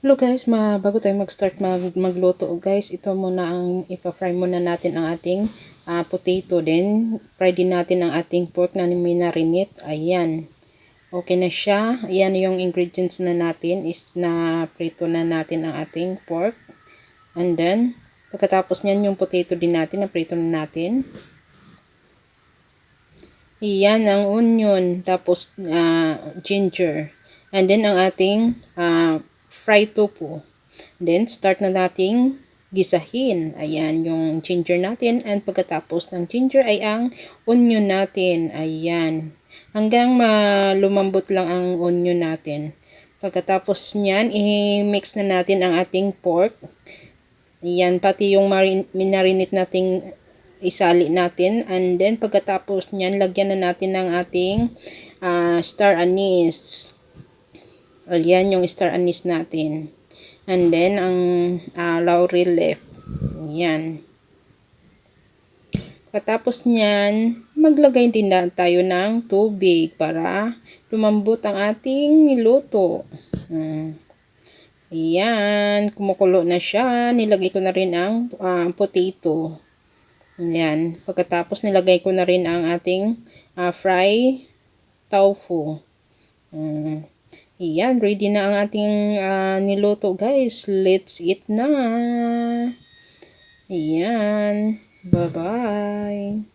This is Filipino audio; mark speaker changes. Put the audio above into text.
Speaker 1: Hello guys, bago tayo mag-start magluto guys, ito muna ang ipa-fry muna natin ang ating potato. Then, fry din natin ang ating pork na minarinate. Ayan. Okay na siya. Ayan yung ingredients na natin is na prito na natin ang ating pork. And then, pagkatapos nyan yung potato din natin na prito na natin. Iyan ang onion, tapos ginger. And then ang ating fried tofu. Then start na nating gisahin. Ayan yung ginger natin, and pagkatapos ng ginger ay ang onion natin. Ayan. Hanggang lumambot lang ang onion natin. Pagkatapos niyan, i-mix na natin ang ating pork. Ayan, pati yung minarinate nating isali natin, and then pagkatapos nyan lagyan na natin ng ating star anise. Ayan yung star anise natin, and then ang laurel leaf. Ayan. Pagkatapos nyan, maglagay din na tayo ng tubig para lumambot ang ating niluto. Ayan, kumukulo na siya. Nilagay ko na rin ang potato. Ayan. Pagkatapos nilagay ko na rin ang ating fry tofu. Ayan, ready na ang ating niluto guys. Let's eat na. Ayan. Bye-bye.